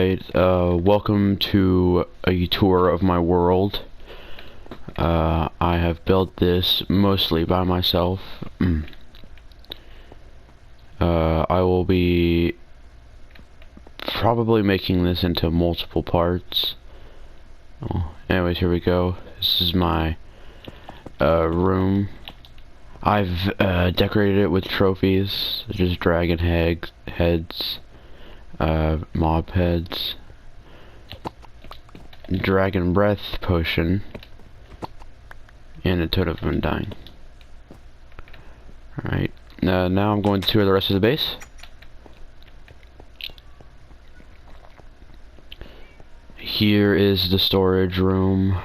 Alright, welcome to a tour of my world. I have built this mostly by myself. I will be probably making this into multiple parts. Anyways, here we go. This is my room. I've decorated it with trophies, just dragon heads, mob heads, dragon breath potion, and a totem of undying. Alright, now I'm going to tour the rest of the base. Here is the storage room.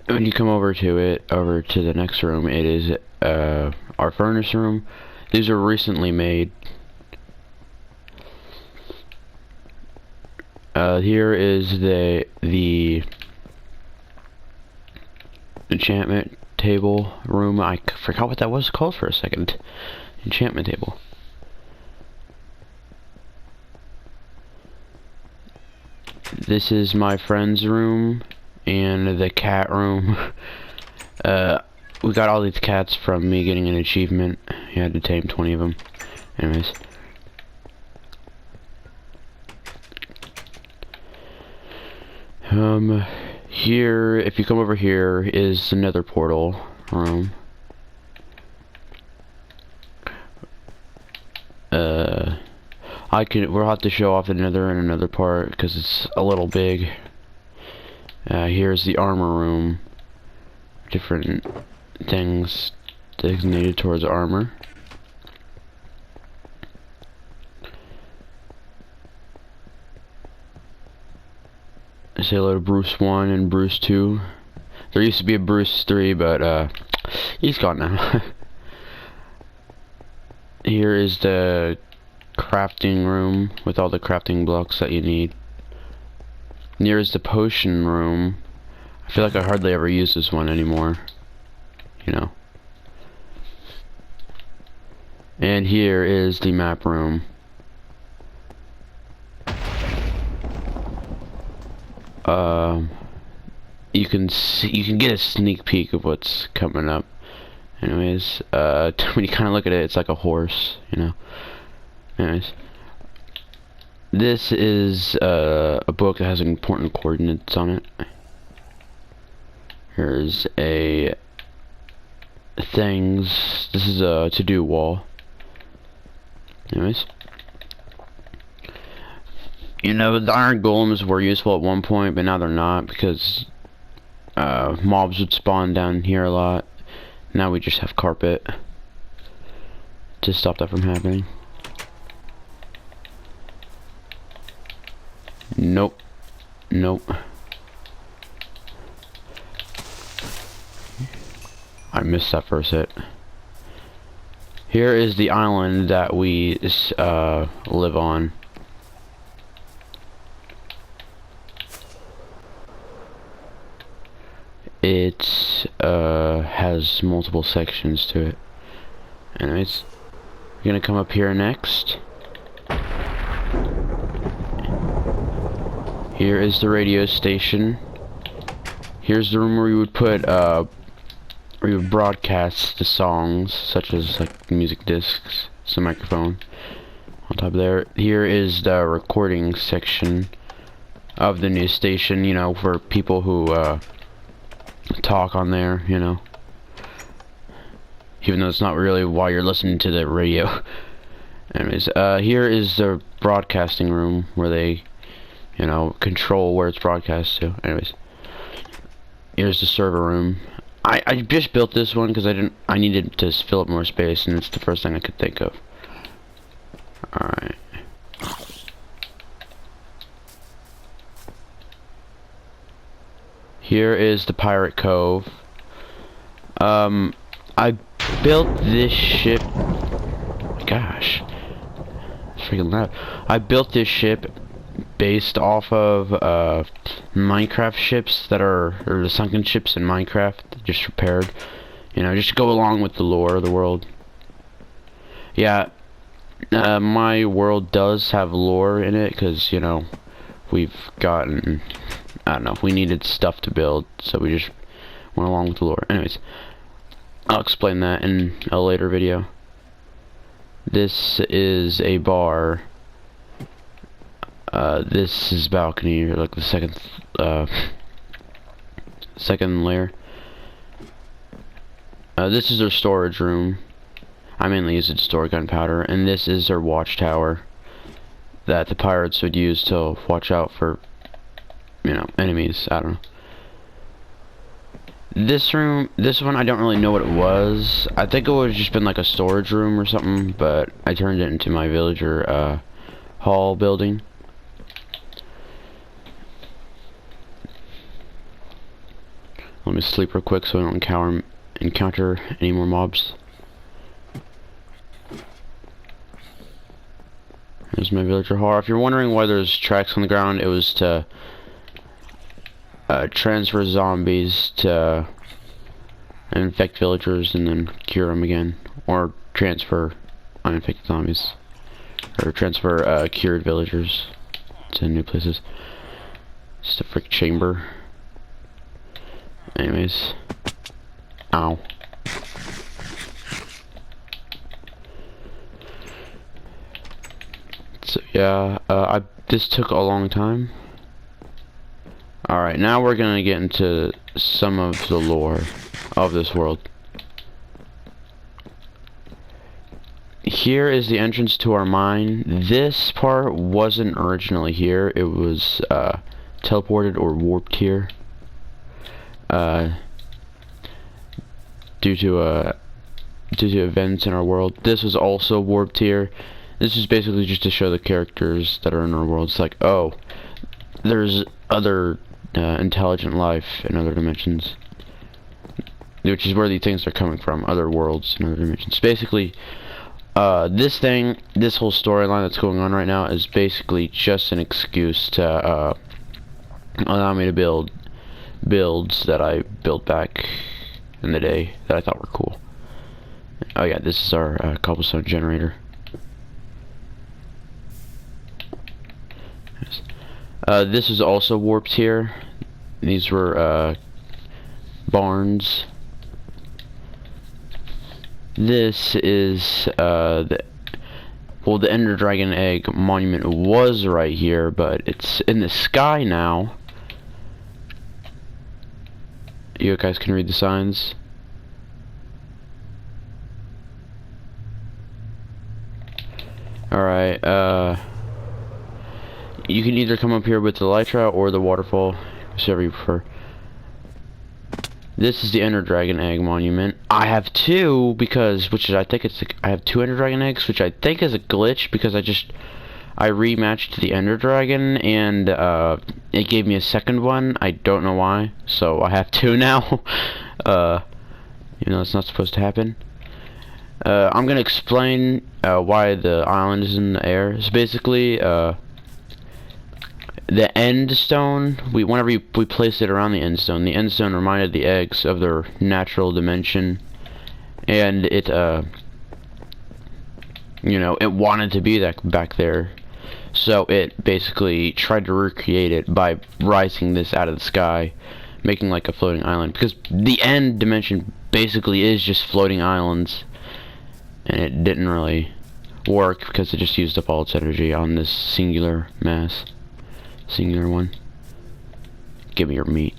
When you come over to the next room, it is our furnace room. These are recently made. Here is the enchantment table room. I forgot what that was called for a second. Enchantment table. This is my friend's room and the cat room. We got all these cats from me getting an achievement. You had to tame 20 of them. Anyways. Here, if you come over here, is another portal room. We'll have to show off another in another part because it's a little big. Here's the armor room. Different things designated towards armor. Say hello to Bruce 1 and Bruce 2. There used to be a Bruce 3, but he's gone now. Here is the crafting room with all the crafting blocks that you need. Here is the potion room. I feel like I hardly ever use this one anymore. You know. And here is the map room. You can get a sneak peek of what's coming up. Anyways, when you kind of look at it, it's like a horse, you know. Anyways, this is a book that has important coordinates on it. Here's a things. This is a to-do wall. Anyways, you know, the iron golems were useful at one point, but now they're not because mobs would spawn down here a lot. Now we just have carpet to stop that from happening. Nope. I missed that first hit. Here is the island that we live on. It has multiple sections to it. Anyways, we're gonna come up here next. Here is the radio station. Here's the room where you would put where you would broadcast the songs, such as like music discs, some microphone on top of there. Here is the recording section of the news station, you know, for people who talk on there, you know, even though it's not really while you're listening to the radio. Anyways, here is the broadcasting room where they, you know, control where it's broadcast to. Anyways, here's the server room. I just built this one because I needed to fill up more space, and it's the first thing I could think of. Alright. Here is the Pirate Cove. I built this ship. Gosh, it's freaking loud. I built this ship based off of Minecraft ships that are, or the sunken ships in Minecraft, just repaired. You know, just to go along with the lore of the world. Yeah, my world does have lore in it, because, you know, we've gotten, I don't know, we needed stuff to build, so we just went along with the lore. Anyways, I'll explain that in a later video. This is a bar. This is balcony, or like the second layer. This is their storage room. I mainly use it to store gunpowder, and this is their watchtower that the pirates would use to watch out for, you know, enemies. I don't know. This room, this one, I don't really know what it was. I think it would have just been like a storage room or something, but I turned it into my villager hall building. Let me sleep real quick so I don't encounter any more mobs. There's my villager hall. If you're wondering why there's tracks on the ground, it was to transfer zombies to infect villagers and then cure them again, or transfer uninfected zombies, or transfer cured villagers to new places. Just a frick chamber. Anyways, ow. So yeah, this took a long time. Alright, now we're gonna get into some of the lore of this world. Here is the entrance to our mine. This part wasn't originally here. It was teleported or warped here due to events in our world. This was also warped here. This is basically just to show the characters that are in our world. It's like, oh, there's other intelligent life in other dimensions, which is where these things are coming from, other worlds and other dimensions. Basically, this whole storyline that's going on right now is basically just an excuse to allow me to build builds that I built back in the day that I thought were cool. Oh yeah, this is our cobblestone generator. This is also warped here. These were barns. This is the Ender Dragon Egg monument was right here, but it's in the sky now. You guys can read the signs. Alright, you can either come up here with the elytra or the waterfall, whichever you prefer. This is the Ender Dragon Egg monument. I have two because, I have two Ender Dragon eggs, which I think is a glitch because I rematched the Ender Dragon and it gave me a second one. I don't know why, so I have two now. You know, it's not supposed to happen. I'm gonna explain why the island is in the air. It's basically the end stone. Whenever we placed it around the end stone reminded the eggs of their natural dimension, and it you know, it wanted to be that back there, so it basically tried to recreate it by rising this out of the sky, making like a floating island, because the end dimension basically is just floating islands, and it didn't really work because it just used up all its energy on this singular mass. Singular one. Give me your meat.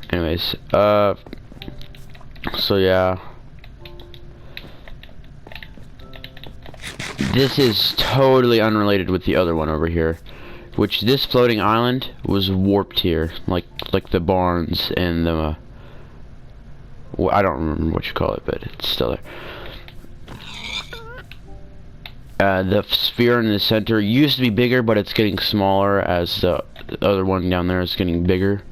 Anyways, so yeah. This is totally unrelated with the other one over here, which this floating island was warped here, like the barns and the well, I don't remember what you call it, but it's still there. The sphere in the center used to be bigger, but it's getting smaller as the other one down there is getting bigger.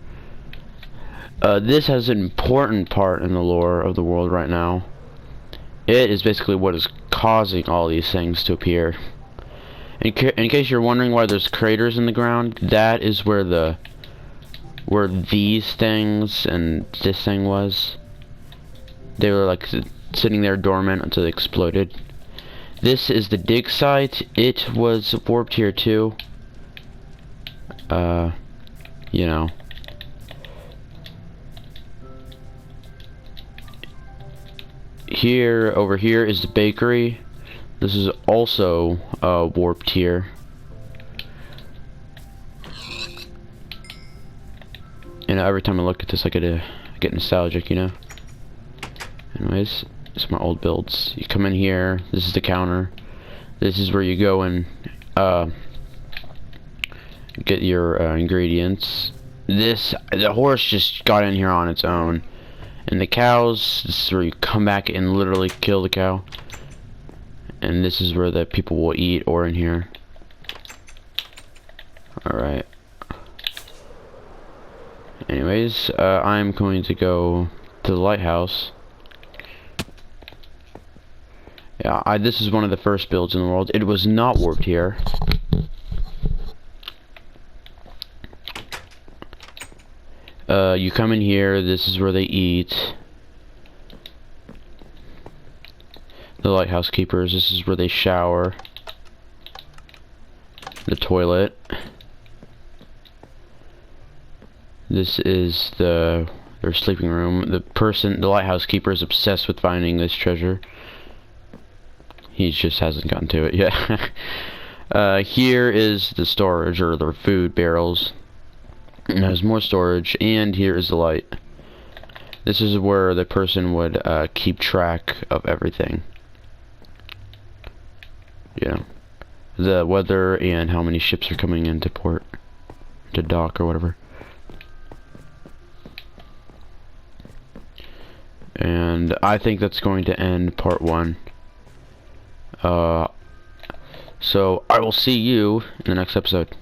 This has an important part in the lore of the world right now. It is basically what is causing all these things to appear. In case you're wondering why there's craters in the ground, that is where the where these things and this thing was. They were like sitting there dormant until they exploded. This is the dig site. It was warped here too. You know. Here, over here is the bakery. This is also warped here. You know, every time I look at this, I get nostalgic, you know. Anyways, it's my old builds. You come in here. This is the counter. This is where you go and get your ingredients. The horse just got in here on its own. And the cows, this is where you come back and literally kill the cow. And this is where the people will eat, or in here. Alright. Anyways, I'm going to go to the lighthouse. Yeah, this is one of the first builds in the world. It was not warped here. You come in here, this is where they eat. The lighthouse keepers, this is where they shower. The toilet. This is their sleeping room. The lighthouse keeper is obsessed with finding this treasure. He just hasn't gotten to it yet. Here is the storage, or the food barrels. And there's more storage, and here is the light. This is where the person would keep track of everything. Yeah. The weather and how many ships are coming into port, to dock or whatever. And I think that's going to end part 1. So I will see you in the next episode.